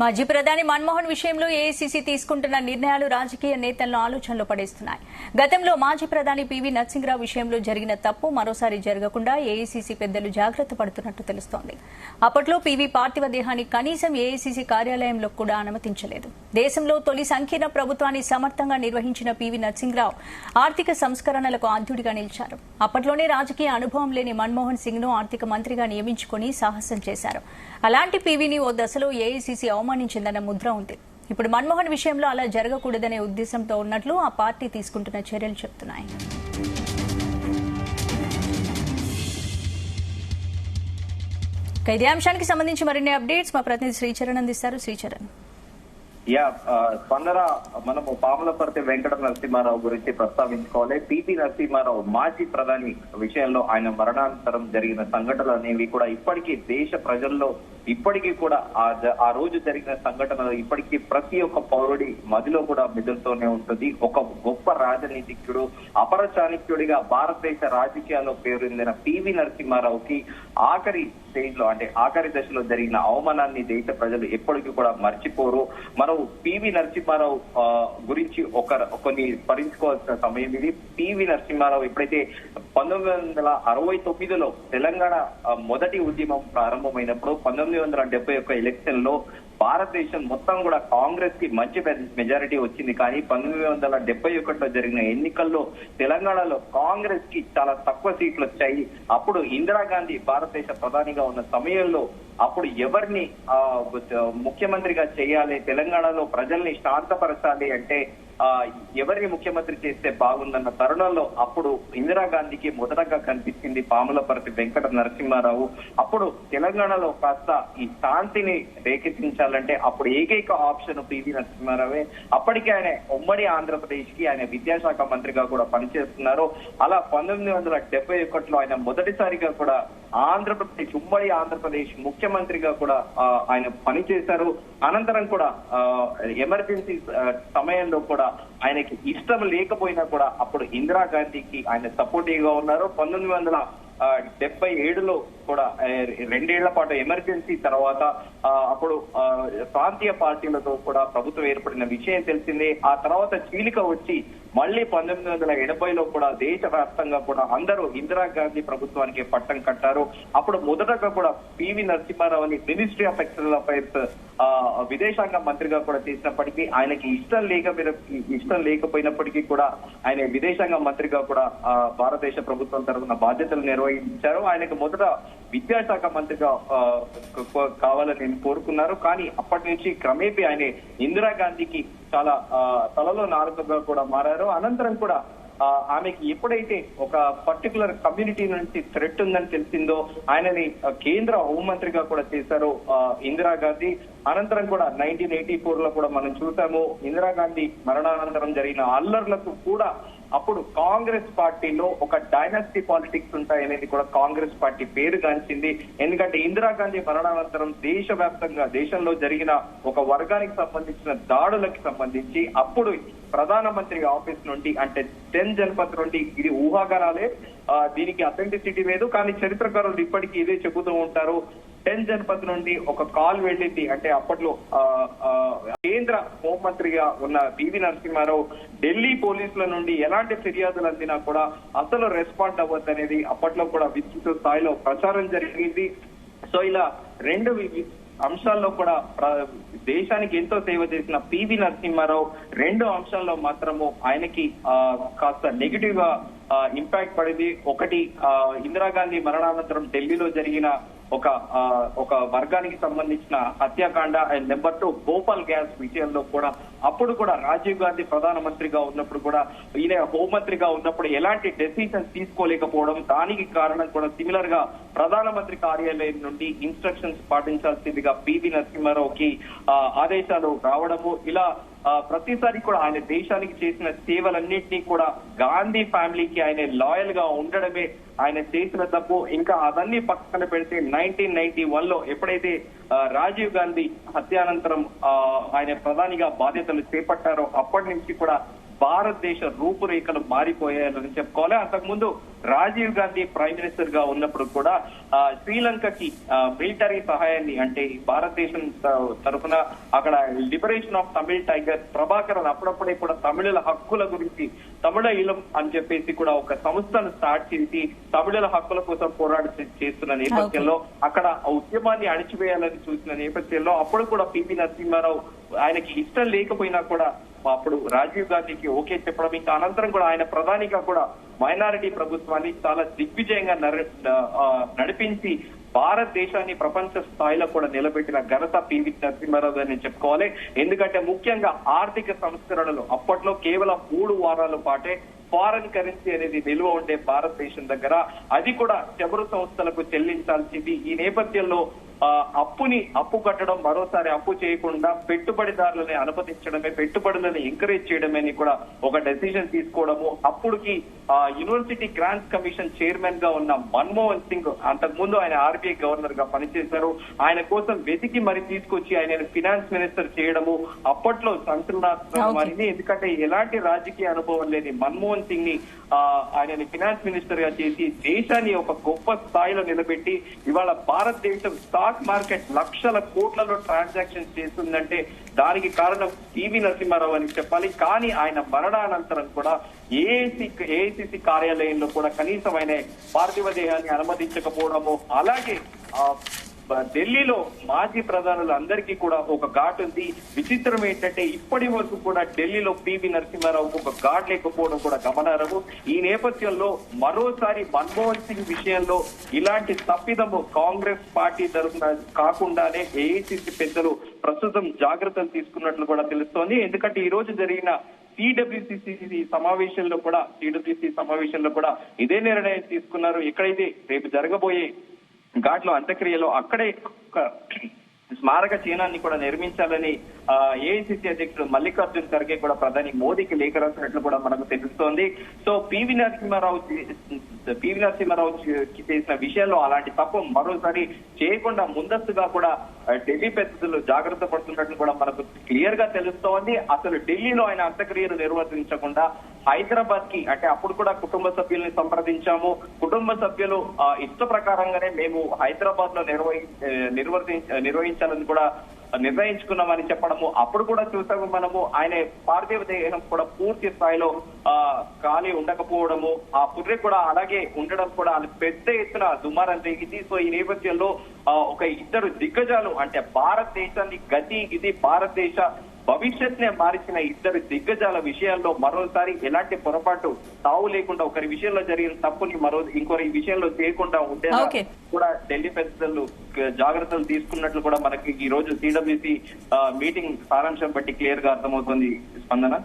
మాజీ ప్రధాని మన్మోహన్ విషయంలో ఏఐసీసీ తీసుకుంటున్న నిర్ణయాలు రాజకీయ నేతలను ఆలోచనలో పడేస్తున్నాయి. గతంలో మాజీ ప్రధాని పివి నరసింహరావు విషయంలో జరిగిన తప్పు మరోసారి జరగకుండా ఏఐసీసీ పెద్దలు జాగ్రత్త పడుతున్నట్టు తెలుస్తోంది. అప్పట్లో పివి పార్థివ దేహాన్ని కనీసం ఏఐసీసీ కార్యాలయంలో కూడా అనుమతించలేదు. దేశంలో తొలి సంకీర్ణ ప్రభుత్వాన్ని సమర్థంగా నిర్వహించిన పివి నరసింహరావు ఆర్థిక సంస్కరణలకు ఆద్యుడిగా నిలిచారు. అప్పట్లోనే రాజకీయ అనుభవం లేని మన్మోహన్ సింగ్ ను ఆర్థిక మంత్రిగా నియమించుకుని సాహసం చేశారు. అలాంటి పివిని ఓ దశలో ఏఐసీసీ అవమానించిందన్న ముద్ర ఉంది. ఇప్పుడు మన్మోహన్ విషయంలో అలా జరగకూడదనే ఉద్దేశంతో ఉన్నట్లు ఆ పార్టీ తీసుకుంటున్న చర్యలు చెబుతున్నాయి. ఇదే అంశానికి సంబంధించి మరిన్ని అప్డేట్స్ మా ప్రతినిధి శ్రీచరణ్ అందిస్తారు. శ్రీచరణ్, స్పందన, మనము పాములపర్తి వెంకట నరసింహారావు గురించి ప్రస్తావించుకోవాలి. పివి నరసింహారావు మాజీ ప్రధాని విషయంలో ఆయన మరణానంతరం జరిగిన సంఘటనలు అనేవి కూడా ఇప్పటికీ దేశ ప్రజల్లో ఇప్పటికీ కూడా ఆ రోజు జరిగిన సంఘటనలు ఇప్పటికీ ప్రతి ఒక్క పౌరుడి మదిలో కూడా మెదులుతూనే ఉంటుంది. ఒక గొప్ప రాజనీతిజ్ఞుడు, అపర చాణక్యుడిగా భారతదేశ రాజకీయాల్లో పేరొందిన పివి నరసింహారావుకి ఆఖరి స్టేజ్ లో, అంటే ఆఖరి దశలో జరిగిన అవమానాన్ని దేశ ప్రజలు ఎప్పటికీ కూడా మర్చిపోరు. మనం పివి నరసింహారావు గురించి కొన్ని స్మరించుకోవాల్సిన సమయం ఇది. పివి నరసింహారావు ఎప్పుడైతే 1969లో తెలంగాణ మొదటి ఉద్యమం ప్రారంభమైనప్పుడు 1971 ఎలక్షన్ లో భారతదేశం మొత్తం కూడా కాంగ్రెస్ కి మంచి మెజారిటీ వచ్చింది. కానీ 1971లో జరిగిన ఎన్నికల్లో తెలంగాణలో కాంగ్రెస్ కి చాలా తక్కువ సీట్లు వచ్చాయి. అప్పుడు ఇందిరాగాంధీ భారతదేశ ప్రధానిగా ఉన్న సమయంలో అప్పుడు ఎవరిని ముఖ్యమంత్రిగా చేయాలి, తెలంగాణలో ప్రజల్ని శాంతపరచాలి అంటే ఎవరిని ముఖ్యమంత్రి చేస్తే బాగుందన్న తరుణంలో అప్పుడు ఇందిరాగాంధీకి మొదటగా కనిపించింది పాములపర్తి వెంకట నరసింహారావు. అప్పుడు తెలంగాణలో కాస్త ఈ శాంతిని రేకెత్తించాలంటే అప్పుడు ఏకైక ఆప్షన్ పివి నరసింహారావే. అప్పటికే ఆయన ఉమ్మడి ఆంధ్రప్రదేశ్ కి ఆయన విద్యాశాఖ మంత్రిగా కూడా పనిచేస్తున్నారు. అలా 1971లో ఆయన మొదటిసారిగా కూడా ఉమ్మడి ఆంధ్రప్రదేశ్ ముఖ్యమంత్రిగా కూడా ఆయన పనిచేశారు. అనంతరం కూడా ఎమర్జెన్సీ సమయంలో కూడా ఆయనకి ఇష్టం లేకపోయినా కూడా అప్పుడు ఇందిరాగాంధీకి ఆయన సపోర్టివ్ గా ఉన్నారు. 1977లో కూడా 2 ఏళ్ల పాటు ఎమర్జెన్సీ తర్వాత అప్పుడు ప్రాంతీయ పార్టీలతో కూడా ప్రభుత్వం ఏర్పడిన విషయం తెలిసిందే. ఆ తర్వాత చీలిక వచ్చి మళ్ళీ 1980లో కూడా దేశవ్యాప్తంగా కూడా అందరూ ఇందిరాగాంధీ ప్రభుత్వానికి పట్టం కట్టారు. అప్పుడు మొదటగా కూడా పివి నరసింహారావుని మినిస్ట్రీ ఆఫ్ ఎక్స్టర్నల్ అఫైర్స్ విదేశాంగ మంత్రిగా కూడా చేసినప్పటికీ ఆయనకి ఇష్టం లేకపోయినప్పటికీ కూడా ఆయన విదేశాంగ మంత్రిగా కూడా భారతదేశ ప్రభుత్వం తరఫున బాధ్యతలు నిర్వహించారు. ఆయనకు మొదట విద్యాశాఖ మంత్రిగా కావాలని కోరుకున్నారు. కానీ అప్పటి నుంచి క్రమేపీ ఆయన ఇందిరాగాంధీకి చాలా తలలో నాలుకగా కూడా మారారు. అనంతరం కూడా ఆమెకి ఎప్పుడైతే ఒక పర్టికులర్ కమ్యూనిటీ నుంచి థ్రెట్ ఉందని తెలిసిందో ఆయనని కేంద్ర హోంమంత్రిగా కూడా చేశారు ఇందిరాగాంధీ. అనంతరం కూడా 1984లో కూడా మనం చూసాము ఇందిరాగాంధీ మరణానంతరం జరిగిన అల్లర్లకు కూడా అప్పుడు కాంగ్రెస్ పార్టీలో ఒక డైనాసిటీ పాలిటిక్స్ ఉంటాయనేది కూడా కాంగ్రెస్ పార్టీ పేరుగాంచింది. ఎందుకంటే ఇందిరాగాంధీ మరణానంతరం దేశవ్యాప్తంగా దేశంలో జరిగిన ఒక వర్గానికి సంబంధించిన దాడులకి సంబంధించి అప్పుడు ప్రధానమంత్రి ఆఫీస్ నుండి, అంటే 10 జనపథ్ నుండి, ఇది ఊహాగానాలే, దీనికి అథెంటిసిటీ లేదు, కానీ చరిత్రకారులు ఇప్పటికీ ఇదే చెబుతూ ఉంటారు. 10 జనపథ్ నుండి ఒక కాల్ వెళ్ళింది. అంటే అప్పట్లో కేంద్ర హోంమంత్రిగా ఉన్న పివి నరసింహారావు ఢిల్లీ పోలీసుల నుండి ఎలాంటి ఫిర్యాదులు అందినా కూడా అసలు రెస్పాండ్ అవ్వద్దనేది అప్పట్లో కూడా విస్తృత స్థాయిలో ప్రచారం జరిగింది. సో ఇలా 2 అంశాల్లో కూడా దేశానికి ఎంతో సేవ చేసిన పివి నరసింహారావు 2 అంశాల్లో మాత్రము ఆయనకి కాస్త నెగిటివ్ గా ఇంపాక్ట్ పడింది. ఒకటి, ఇందిరాగాంధీ మరణానంతరం ఢిల్లీలో జరిగిన ఒక వర్గానికి సంబంధించిన హత్యాకాండ. అండ్ నెంబర్ 2, భోపాల్ గ్యాస్ విషయంలో కూడా అప్పుడు కూడా రాజీవ్ గాంధీ ప్రధానమంత్రిగా ఉన్నప్పుడు కూడా ఈయన హోంమంత్రిగా ఉన్నప్పుడు ఎలాంటి డెసిషన్స్ తీసుకోలేకపోవడం, దానికి కారణం కూడా సిమిలర్ గా ప్రధానమంత్రి కార్యాలయం నుండి ఇన్స్ట్రక్షన్స్ పాటించాల్సిందిగా పివి నరసింహారావుకి ఆదేశాలు రావడము. ఇలా ప్రతిసారి కూడా ఆయన దేశానికి చేసిన సేవలన్నింటినీ కూడా గాంధీ ఫ్యామిలీకి ఆయన లాయల్ గా ఉండడమే ఆయన చేసిన తప్పు. ఇంకా అవన్నీ పక్కన పెడితే 1991లో ఎప్పుడైతే రాజీవ్ గాంధీ హత్యానంతరం ఆయన ప్రధానిగా బాధ్యతలు చేపట్టారో అప్పటి నుంచి కూడా భారతదేశ రూపురేఖలు మారిపోయాయని చెప్పుకోవాలి. అంతకుముందు రాజీవ్ గాంధీ ప్రైమ్ మినిస్టర్ గా ఉన్నప్పుడు కూడా శ్రీలంకకి మిలిటరీ సహాయాన్ని అంటే భారతదేశం తరఫున అక్కడ liberation of Tamil tiger Prabhakaran అప్పుడప్పుడే కూడా తమిళుల హక్కుల గురించి తమిళ ఈలం అని చెప్పేసి కూడా ఒక సంస్థను స్టార్ట్ చేసి తమిళుల హక్కుల కోసం పోరాడి చేస్తున్న నేపథ్యంలో అక్కడ ఉద్యమాన్ని అణిచివేయాలని చూసిన నేపథ్యంలో అప్పుడు కూడా పివి నరసింహారావు ఆయనకి ఇష్టం లేకపోయినా కూడా అప్పుడు రాజీవ్ గాంధీకి ఓకే చెప్పడం, ఇంకా అనంతరం కూడా ఆయన ప్రధానిగా కూడా మైనారిటీ ప్రభుత్వాన్ని చాలా దిగ్విజయంగా నడిపించి భారతదేశాన్ని ప్రపంచ స్థాయిలో కూడా నిలబెట్టిన ఘనత పివి నరసింహారావు అని చెప్పుకోవాలి. ఎందుకంటే ముఖ్యంగా ఆర్థిక సంస్కరణలు అప్పట్లో కేవలం 3 వారాల పాటే ఫారెన్ కరెన్సీ అనేది నిల్వ ఉండే భారతదేశం దగ్గర అది కూడా చమురు సంస్థలకు చెల్లించాల్సింది. ఈ నేపథ్యంలో అప్పు కట్టడం, మరోసారి అప్పు చేయకుండా పెట్టుబడిదారులని అనుమతించడమే, పెట్టుబడులను ఎంకరేజ్ చేయడమే కూడా ఒక డెసిషన్ తీసుకోవడము. అప్పుడుకి యూనివర్సిటీ గ్రాంట్స్ కమిషన్ చైర్మన్ గా ఉన్న మన్మోహన్ సింగ్ అంతకుముందు ఆయన ఆర్బీఐ గవర్నర్ గా పనిచేశారు. ఆయన కోసం వెతికి మరి తీసుకొచ్చి ఆయన ఫినాన్స్ మినిస్టర్ చేయడము అప్పట్లో సంచలనాత్మకమైంది. ఎందుకంటే ఎలాంటి రాజకీయ అనుభవం లేని మన్మోహన్ సింగ్ ని ఆయనని ఫినాన్స్ మినిస్టర్ గా చేసి దేశాన్ని ఒక గొప్ప స్థాయిలో నిలబెట్టి ఇవాళ భారతదేశం స్టాక్ మార్కెట్ లక్షల కోట్లలో ట్రాన్సాక్షన్ చేస్తుందంటే దానికి కారణం పివి నరసింహారావు అని చెప్పాలి. కానీ ఆయన మరణానంతరం కూడా ఏఐసిసి కార్యాలయంలో కూడా కనీసం ఆయన పార్థివ దేహాన్ని అనుమతించకపోవడము, అలాగే ఢిల్లీలో మాజీ ప్రధానులు అందరికీ కూడా ఒక ఘాట్ ఉంది. విచిత్రం ఏంటంటే ఇప్పటి వరకు కూడా ఢిల్లీలో పివి నరసింహారావుకు ఒక ఘాట్ లేకపోవడం కూడా గమనార్హం. ఈ నేపథ్యంలో మరోసారి మన్మోహన్ సింగ్ విషయంలో ఇలాంటి తప్పిదము కాంగ్రెస్ పార్టీ తరఫున కాకుండానే ఏఐసిసి పెద్దలు ప్రస్తుతం జాగ్రత్తలు తీసుకున్నట్లు కూడా తెలుస్తోంది. ఎందుకంటే ఈ రోజు జరిగిన సిడబ్ల్యూసిసి సమావేశంలో కూడా ఇదే నిర్ణయం తీసుకున్నారు. ఎక్కడైతే రేపు జరగబోయే ఘాట్లో అంత్యక్రియలో అక్కడే స్మారక చిహ్నాన్ని కూడా నిర్మించాలని ఏఐసిసి అధ్యక్షుడు మల్లికార్జున్ ఖర్గే కూడా ప్రధాని మోదీకి లేఖ రాసినట్లు కూడా మనకు తెలుస్తోంది. సో పివి నరసింహారావు చేసిన విషయంలో అలాంటి తప్పు మరోసారి చేయకుండా ముందస్తుగా కూడా ఢిల్లీ పెద్దలు జాగ్రత్త పడుతున్నట్లు కూడా మనకు క్లియర్ గా తెలుస్తోంది. అసలు ఢిల్లీలో ఆయన అంత్యక్రియలు నిర్వర్తించకుండా హైదరాబాద్ కి అంటే అప్పుడు కూడా కుటుంబ సభ్యుల్ని సంప్రదించాము. కుటుంబ సభ్యులు ఇష్ట ప్రకారంగానే మేము హైదరాబాద్ లో నిర్వహించాలని కూడా నిర్ణయించుకున్నామని చెప్పడము. అప్పుడు కూడా చూసాము మనము ఆయన పార్థివ దేహం కూడా పూర్తి స్థాయిలో ఖాళీ ఉండకపోవడము, ఆ పుర్రె కూడా అలాగే ఉండడం కూడా పెద్ద ఎత్తున దుమారం రేగింది. సో ఈ నేపథ్యంలో ఒక ఇద్దరు దిగ్గజాలు అంటే భారతదేశాన్ని గతి ఇది భారతదేశ భవిష్యత్నే మార్చిన ఇద్దరు దిగ్గజాల విషయాల్లో మరోసారి ఎలాంటి పొరపాటు తావు లేకుండా ఒకరి విషయంలో జరిగిన తప్పుని ఇంకొకరి విషయంలో చేయకుండా ఉండేలా కూడా ఢిల్లీ పెద్దలు జాగ్రత్తలు తీసుకున్నట్లు కూడా మనకి ఈ రోజు సిడబ్ల్యూసి మీటింగ్ సారాంశం బట్టి క్లియర్ గా అర్థమవుతుంది. స్పందన.